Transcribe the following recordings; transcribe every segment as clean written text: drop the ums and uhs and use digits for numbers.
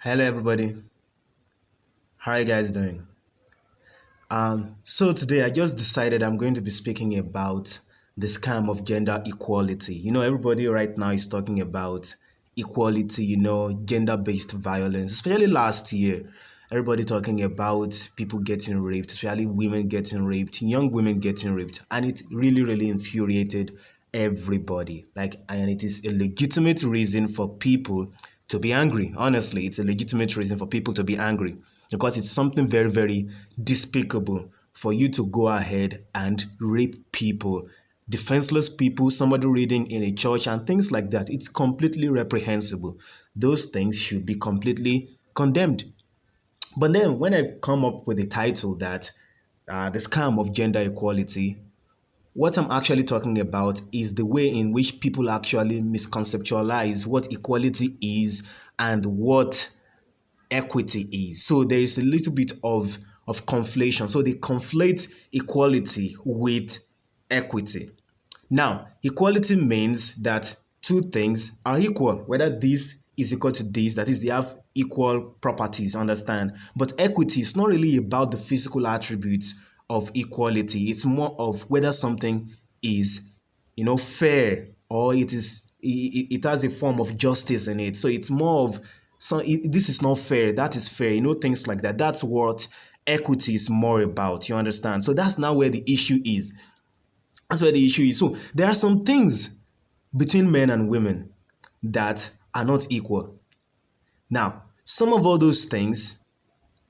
Hello everybody, how are you guys doing? So today I just decided I'm going to be speaking about the scam of gender equality. Everybody right now is talking about equality, gender-based violence, especially last year. Everybody talking about people getting raped, especially women getting raped, young women getting raped, and it really, really infuriated everybody. And it is a legitimate reason for people to be angry. Honestly, it's a legitimate reason for people to be angry because it's something very, very despicable for you to go ahead and rape people, defenseless people, somebody reading in a church and things like that. It's completely reprehensible. Those things should be completely condemned. But then when I come up with a title that the scam of gender equality, what I'm actually talking about is the way in which people actually misconceptualize what equality is and what equity is. So there is a little bit of conflation. So they conflate equality with equity. Now, equality means that two things are equal, whether this is equal to this, that is, they have equal properties, understand? But equity is not really about the physical attributes of equality. It's more of whether something is, fair, or it has a form of justice in it. So it's more of, this is not fair, that is fair, things like that. That's what equity is more about, you understand? So that's now where the issue is. That's where the issue is. So there are some things between men and women that are not equal. Now, some of all those things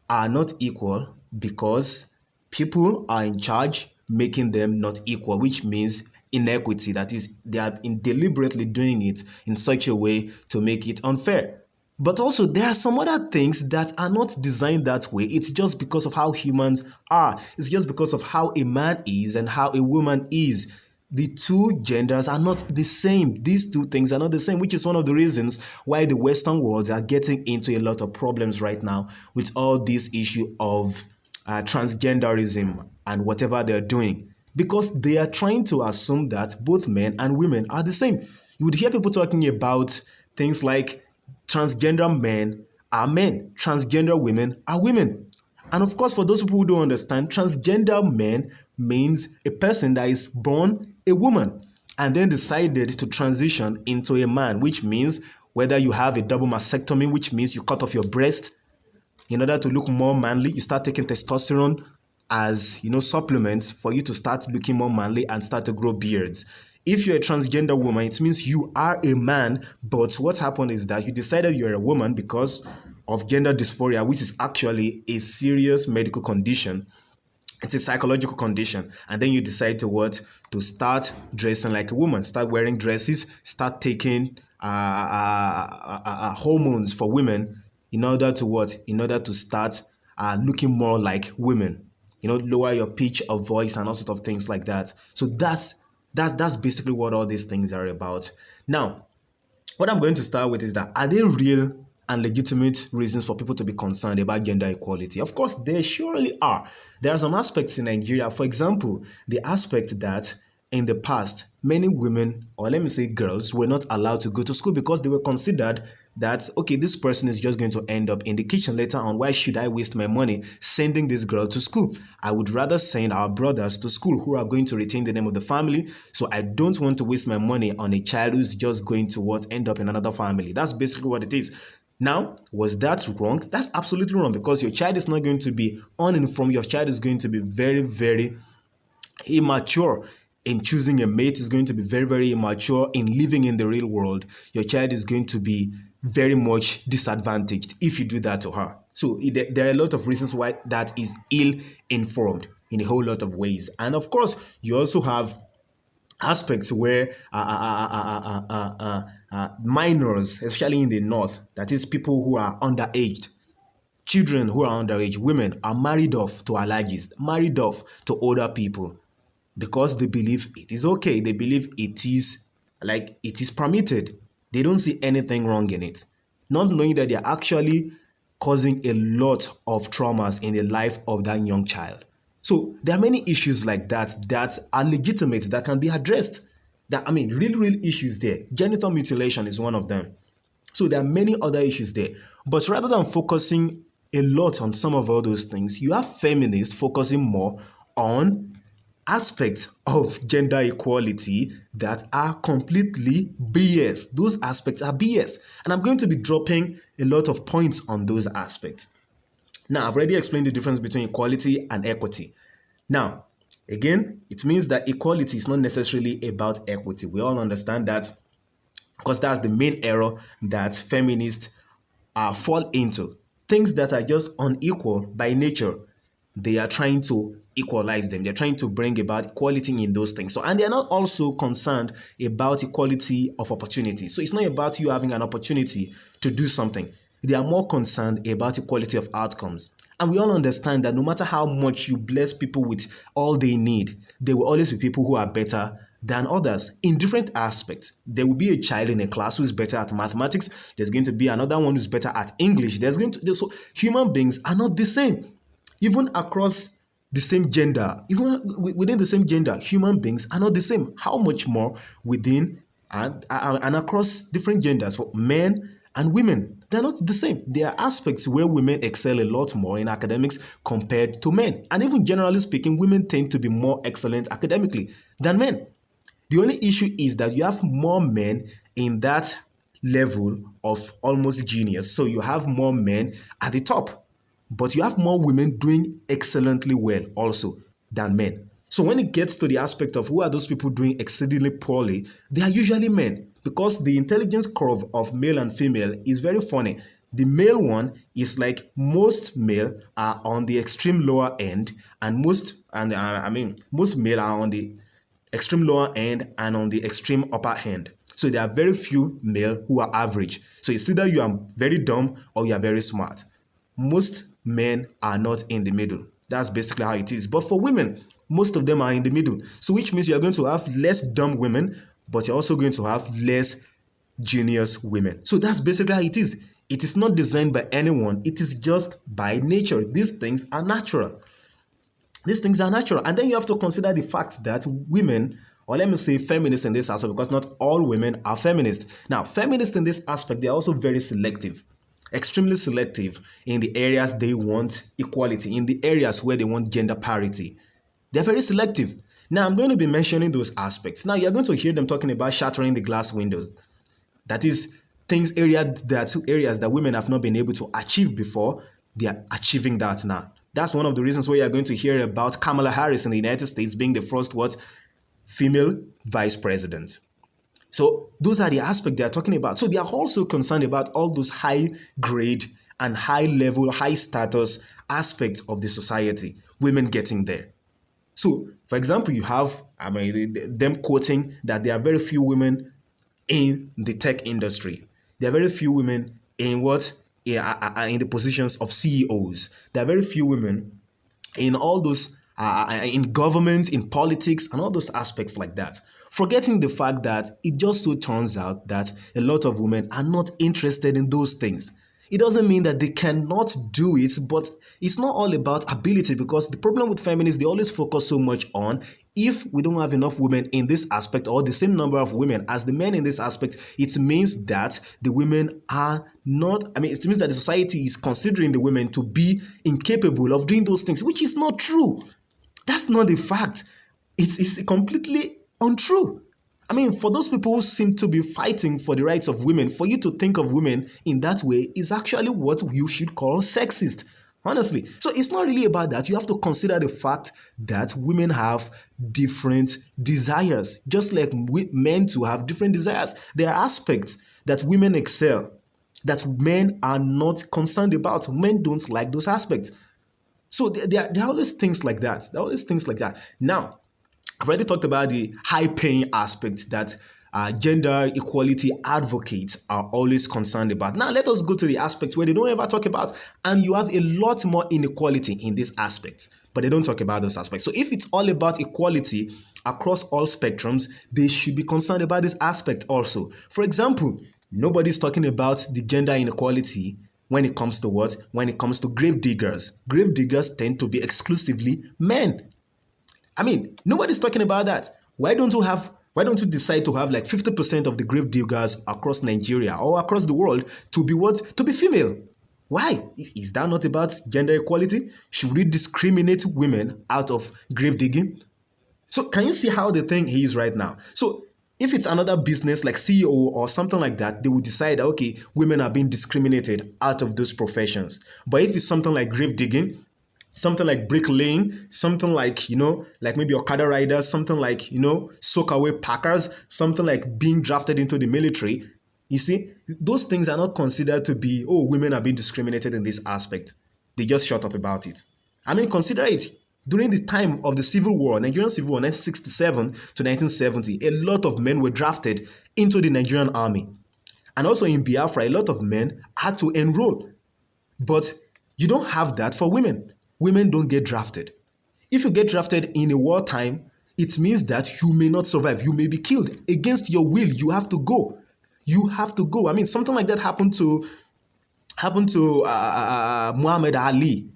are not equal because people are in charge making them not equal, which means inequity. That is, they are deliberately doing it in such a way to make it unfair. But also, there are some other things that are not designed that way. It's just because of how humans are. It's just because of how a man is and how a woman is. The two genders are not the same. These two things are not the same, which is one of the reasons why the Western world are getting into a lot of problems right now with all this issue of transgenderism and whatever they're doing. Because they are trying to assume that both men and women are the same. You would hear people talking about things like transgender men are men, transgender women are women. And of course, for those people who don't understand, transgender men means a person that is born a woman and then decided to transition into a man, which means whether you have a double mastectomy, which means you cut off your breast in order to look more manly, you start taking testosterone as supplements for you to start looking more manly and start to grow beards. If you're a transgender woman, it means you are a man, but what happened is that you decided you're a woman because of gender dysphoria, which is actually a serious medical condition. It's a psychological condition. And then you decide to start dressing like a woman, start wearing dresses, start taking hormones for women in order to what? In order to start looking more like women, lower your pitch of voice and all sorts of things like that. So that's basically what all these things are about. Now, what I'm going to start with is that, are there real and legitimate reasons for people to be concerned about gender equality? Of course, there surely are. There are some aspects in Nigeria, for example, the aspect that in the past, many women, or let me say girls, were not allowed to go to school because they were considered that, okay, this person is just going to end up in the kitchen later on. Why should I waste my money sending this girl to school? I would rather send our brothers to school who are going to retain the name of the family. So I don't want to waste my money on a child who's just going to end up in another family. That's basically what it is. Now, was that wrong? That's absolutely wrong, because your child is not going to be uninformed. Your child is going to be very, very immature in choosing a mate, is going to be very, very immature in living in the real world. Your child is going to be very much disadvantaged if you do that to her. So there are a lot of reasons why that is ill-informed in a whole lot of ways. And of course, you also have aspects where minors, especially in the north, that is people who are underaged, children who are underage, women are married off to allergists, married off to older people because they believe it is okay. They believe it is permitted. They don't see anything wrong in it, not knowing that they're actually causing a lot of traumas in the life of that young child. So there are many issues like that that are legitimate, that can be addressed. Real issues there. Genital mutilation is one of them. So there are many other issues there. But rather than focusing a lot on some of all those things, you have feminists focusing more on aspects of gender equality that are completely BS. Those aspects are BS. And I'm going to be dropping a lot of points on those aspects. Now, I've already explained the difference between equality and equity. Now, again, it means that equality is not necessarily about equity. We all understand that, because that's the main error that feminists fall into. Things that are just unequal by nature, they are trying to equalize them. They're trying to bring about equality in those things. So, and they're not also concerned about equality of opportunity. So it's not about you having an opportunity to do something. They are more concerned about equality of outcomes. And we all understand that no matter how much you bless people with all they need, there will always be people who are better than others in different aspects. There will be a child in a class who is better at mathematics. There's going to be another one who's better at English. So human beings are not the same. Even across the same gender, even within the same gender, human beings are not the same. How much more within and across different genders for men and women? They're not the same. There are aspects where women excel a lot more in academics compared to men. And even generally speaking, women tend to be more excellent academically than men. The only issue is that you have more men in that level of almost genius. So you have more men at the top, but you have more women doing excellently well also than men. So when it gets to the aspect of who are those people doing exceedingly poorly, they are usually men, because the intelligence curve of male and female is very funny. The male one is like most male are on the extreme lower end, and most male are on the extreme lower end and on the extreme upper end. So there are very few male who are average. So it's either you are very dumb or you are very smart. Most men are not in the middle. That's basically how it is. But for women, most of them are in the middle. So which means you're going to have less dumb women, but you're also going to have less genius women. So that's basically how it is. It is not designed by anyone. It is just by nature. These things are natural. These things are natural. And then you have to consider the fact that women, or let me say feminists in this aspect, because not all women are feminists. Now, feminists in this aspect, they're also very selective, extremely selective in the areas they want equality, in the areas where they want gender parity. They're very selective. Now, I'm going to be mentioning those aspects. Now, you're going to hear them talking about shattering the glass windows. That is areas that women have not been able to achieve before. They are achieving that now. That's one of the reasons why you're going to hear about Kamala Harris in the United States being the first female vice president. So those are the aspects they are talking about. So they are also concerned about all those high grade and high level, high status aspects of the society, women getting there. So, for example, you have them quoting that there are very few women in the tech industry. There are very few women in in the positions of CEOs. There are very few women in all those in government, in politics, and all those aspects like that. Forgetting the fact that it just so turns out that a lot of women are not interested in those things. It doesn't mean that they cannot do it, but it's not all about ability, because the problem with feminists, they always focus so much on if we don't have enough women in this aspect or the same number of women as the men in this aspect, it means that the women are not, it means that the society is considering the women to be incapable of doing those things, which is not true. That's not the fact. It's completely untrue. For those people who seem to be fighting for the rights of women, for you to think of women in that way is actually what you should call sexist, honestly. So it's not really about that. You have to consider the fact that women have different desires, just like men too have different desires. There are aspects that women excel that men are not concerned about. Men don't like those aspects. So there are always things like that. There are always things like that. Now, I've already talked about the high-paying aspect that gender equality advocates are always concerned about. Now, let us go to the aspects where they don't ever talk about, and you have a lot more inequality in these aspects, but they don't talk about those aspects. So if it's all about equality across all spectrums, they should be concerned about this aspect also. For example, nobody's talking about the gender inequality when it comes to what? When it comes to grave diggers. Grave diggers tend to be exclusively men. Nobody's talking about that. Why don't you have Why don't you decide to have like 50% of the grave diggers across Nigeria or across the world to be what? To be female. Why? Is that not about gender equality? Should we discriminate women out of grave digging? So can you see how the thing is right now? So if it's another business like CEO or something like that, they will decide, okay, women are being discriminated out of those professions. But if it's something like grave digging, something like bricklaying, something like, like maybe Okada riders, something like, soakaway packers, something like being drafted into the military, you see, those things are not considered to be, oh, women are being discriminated in this aspect. They just shut up about it. I mean, consider it. During the time of the Civil War, Nigerian Civil War, 1967 to 1970, a lot of men were drafted into the Nigerian army. And also in Biafra, a lot of men had to enroll. But you don't have that for women. Women don't get drafted. If you get drafted in a wartime, it means that you may not survive. You may be killed. Against your will, you have to go. You have to go. I mean, something like that happened to Muhammad Ali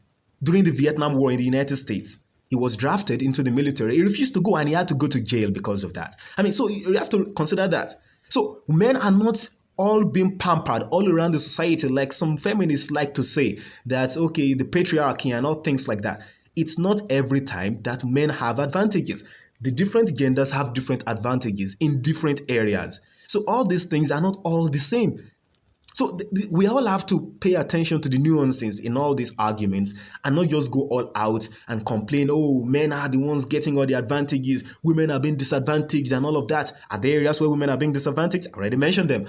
during the Vietnam War in the United States. He was drafted into the military. He refused to go and he had to go to jail because of that. I mean, so you have to consider that. So men are not all being pampered all around the society like some feminists like to say that, okay, the patriarchy and all things like that. It's not every time that men have advantages. The different genders have different advantages in different areas. So all these things are not all the same. So we all have to pay attention to the nuances in all these arguments and not just go all out and complain, oh, men are the ones getting all the advantages, women are being disadvantaged and all of that. Are there areas where women are being disadvantaged? I already mentioned them.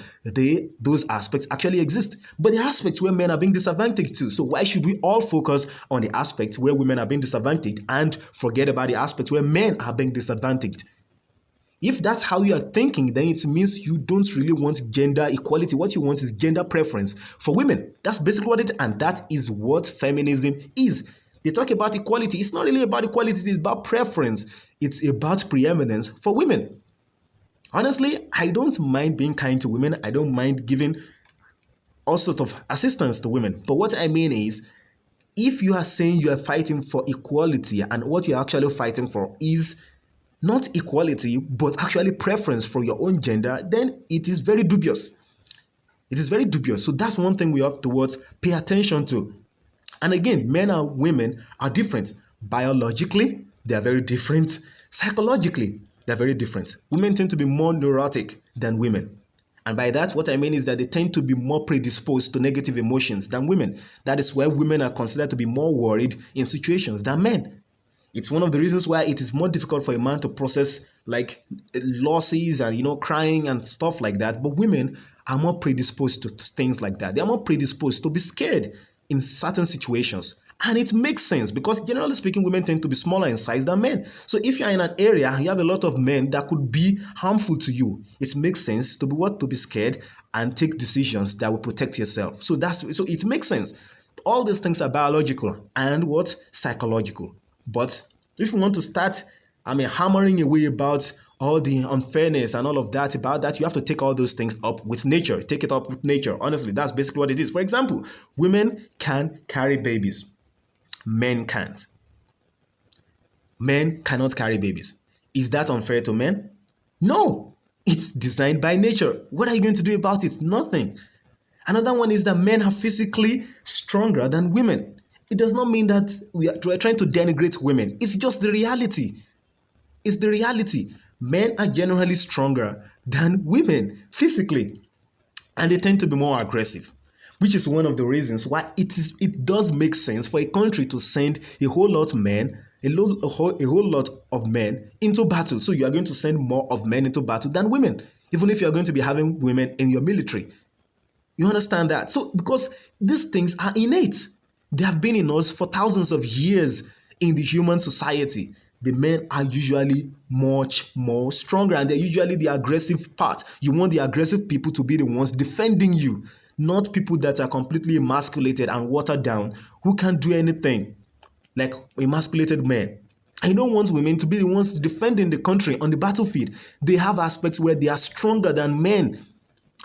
Those aspects actually exist. But the aspects where men are being disadvantaged too. So why should we all focus on the aspects where women are being disadvantaged and forget about the aspects where men are being disadvantaged? If that's how you are thinking, then it means you don't really want gender equality. What you want is gender preference for women. That's basically what it is, and that is what feminism is. They talk about equality. It's not really about equality, it's about preference. It's about preeminence for women. Honestly, I don't mind being kind to women. I don't mind giving all sorts of assistance to women. But what I mean is, if you are saying you are fighting for equality and what you're actually fighting for is not equality, but actually preference for your own gender, then it is very dubious. It is very dubious. So that's one thing we have to pay attention to. And again, men and women are different. Biologically, they are very different. Psychologically, they're very different. Women tend to be more neurotic than women. And by that, what I mean is that they tend to be more predisposed to negative emotions than women. That is why women are considered to be more worried in situations than men. It's one of the reasons why it is more difficult for a man to process like losses and, crying and stuff like that. But women are more predisposed to things like that. They are more predisposed to be scared in certain situations. And it makes sense because generally speaking, women tend to be smaller in size than men. So if you're in an area and you have a lot of men that could be harmful to you, it makes sense to be scared and take decisions that will protect yourself. So it makes sense. All these things are biological and psychological. But if you want to start, hammering away about all the unfairness and all of that, you have to take all those things up with nature. Take it up with nature. Honestly, that's basically what it is. For example, women can carry babies. Men can't. Men cannot carry babies. Is that unfair to men? No. It's designed by nature. What are you going to do about it? Nothing. Another one is that men are physically stronger than women. It does not mean that we are trying to denigrate women. It's just the reality. It's the reality. Men are generally stronger than women physically, and they tend to be more aggressive, which is one of the reasons why it does make sense for a country to send a whole lot of men into battle. So you are going to send more of men into battle than women, even if you are going to be having women in your military. You understand that? So because these things are innate. They have been in us for thousands of years in the human society. The men are usually much more stronger and they're usually the aggressive part. You want the aggressive people to be the ones defending you, not people that are completely emasculated and watered down who can't do anything like emasculated men. I don't want women to be the ones defending the country on the battlefield. They have aspects where they are stronger than men.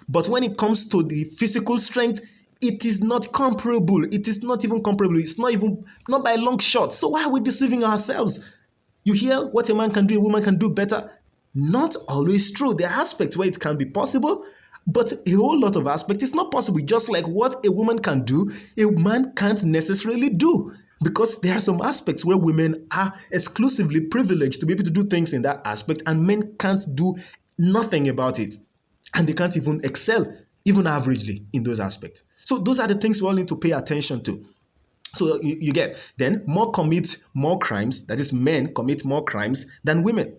But when it comes to the physical strength, it is not comparable. It is not even comparable. It's not by a long shot. So why are we deceiving ourselves? You hear what a man can do, a woman can do better. Not always true. There are aspects where it can be possible, but a whole lot of aspects it's not possible. Just like what a woman can do, a man can't necessarily do. Because there are some aspects where women are exclusively privileged to be able to do things in that aspect, and men can't do nothing about it. And they can't even excel, even averagely, in those aspects. So those are the things we all need to pay attention to. So you get, then more commit more crimes, that is, men commit more crimes than women,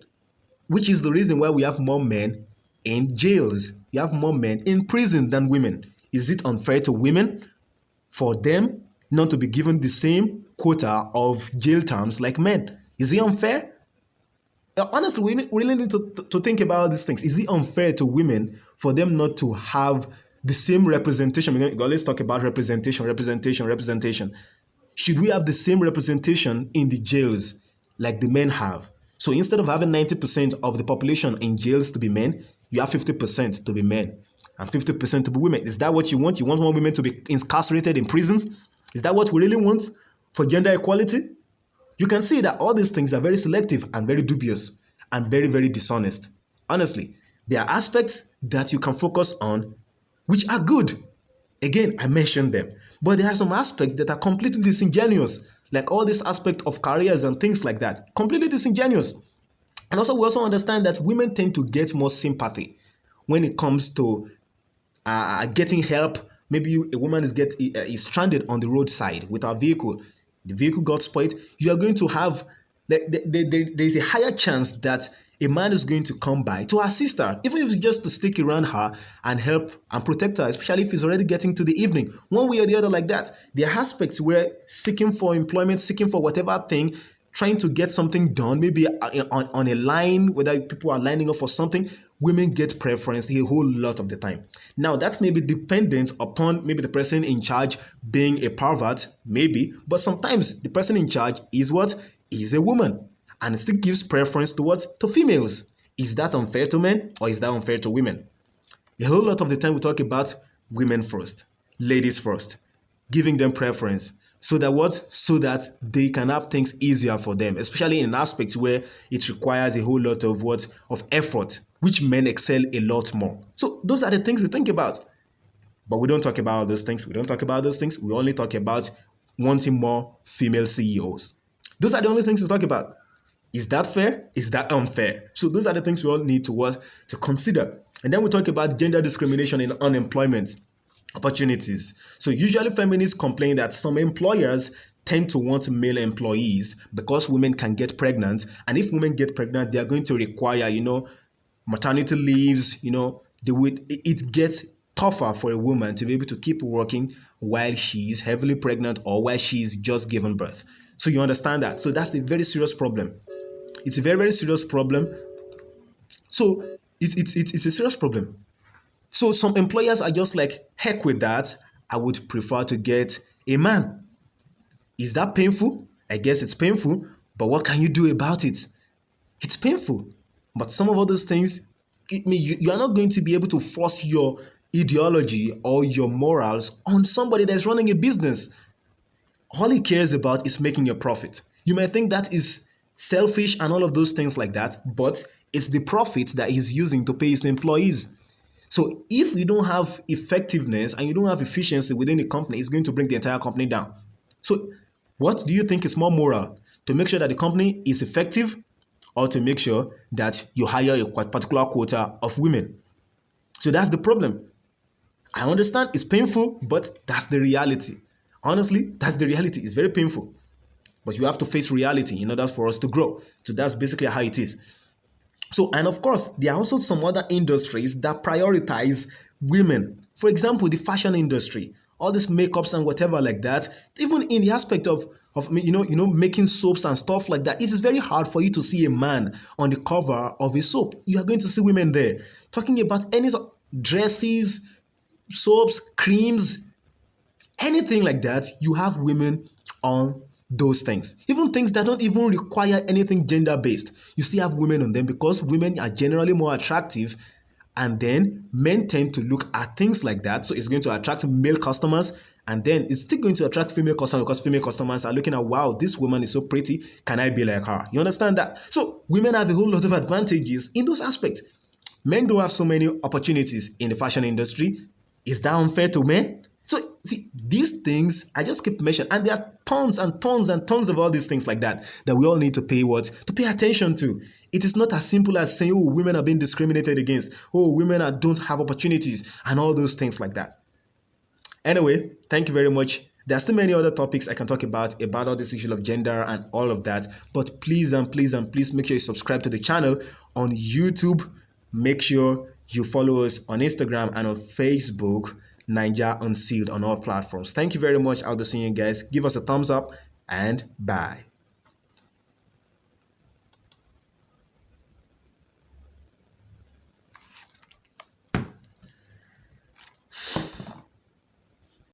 which is the reason why we have more men in jails. You have more men in prison than women. Is it unfair to women for them not to be given the same quota of jail terms like men? Is it unfair? Honestly, we really need to think about these things. Is it unfair to women for them not to have the same representation? We always talk about representation. Should we have the same representation in the jails like the men have? So instead of having 90% of the population in jails to be men, you have 50% to be men and 50% to be women. Is that what you want? You want more women to be incarcerated in prisons? Is that what we really want for gender equality? You can see that all these things are very selective and very dubious and very, very dishonest. Honestly, there are aspects that you can focus on which are good. Again, I mentioned them. But there are some aspects that are completely disingenuous, like all this aspect of careers and things like that. Completely disingenuous. And also, we also understand that women tend to get more sympathy when it comes to getting help. Maybe a woman is stranded on the roadside with her vehicle. The vehicle got spoiled. You are going to have, there is a higher chance that a man is going to come by to assist her, even if it's just to stick around her and help and protect her, especially if it's already getting to the evening. One way or the other like that. There are aspects where seeking for employment, seeking for whatever thing, trying to get something done, maybe on a line, whether people are lining up for something, women get preference a whole lot of the time. Now, that may be dependent upon maybe the person in charge being a pervert, maybe, but sometimes the person in charge is what? Is a woman, and still gives preference to what? To females. Is that unfair to men, or is that unfair to women? A whole lot of the time we talk about women first, ladies first, giving them preference. So that what? So that they can have things easier for them, especially in aspects where it requires a whole lot of what? Of effort, which men excel a lot more. So those are the things we think about. But we don't talk about those things. We only talk about wanting more female CEOs. Those are the only things we talk about. Is that fair? Is that unfair? So those are the things we all need to consider. And then we talk about gender discrimination in unemployment opportunities. So usually feminists complain that some employers tend to want male employees because women can get pregnant. And if women get pregnant, they are going to require, maternity leaves, it gets tougher for a woman to be able to keep working while she is heavily pregnant or while she is just given birth. So you understand that. So that's a very serious problem. It's a very, very serious problem. So it's a serious problem. So some employers are just like, heck with that. I would prefer to get a man. Is that painful? I guess it's painful. But what can you do about it? It's painful. But some of all those things, you are not going to be able to force your ideology or your morals on somebody that's running a business. All he cares about is making a profit. You might think that is selfish and all of those things like that, but it's the profit that he's using to pay his employees. So if you don't have effectiveness and you don't have efficiency within the company, it's going to bring the entire company down. So what do you think is more moral? To make sure that the company is effective, or to make sure that you hire a particular quota of women? So that's the problem. I understand it's painful, but that's the reality. Honestly, that's the reality. It's very painful. But you have to face reality in order for us to grow. So that's basically how it is. So, and of course, there are also some other industries that prioritize women. For example, the fashion industry, all these makeups and whatever like that. Even in the aspect of making soaps and stuff like that, it is very hard for you to see a man on the cover of a soap. You are going to see women there. Talking about any dresses, soaps, creams, anything like that, you have women on those things. Even things that don't even require anything gender-based, you still have women on them because women are generally more attractive, and then men tend to look at things like that. So it's going to attract male customers, And then it's still going to attract female customers because female customers are looking at, wow, this woman is so pretty. Can I be like her? You understand that? So women have a whole lot of advantages in those aspects. Men don't have so many opportunities in the fashion industry. Is that unfair to men? So see, these things I just keep mentioning, and there are tons and tons and tons of all these things like that that we all need to pay attention to. It is not as simple as saying, oh, women are being discriminated against, oh, women don't have opportunities, and all those things like that. Anyway, thank you very much. There are still many other topics I can talk about all this issue of gender and all of that. But please and please and please make sure you subscribe to the channel on YouTube. Make sure you follow us on Instagram and on Facebook, Niger Unsealed on all platforms. Thank you very much. I'll be seeing you guys. Give us a thumbs up and bye.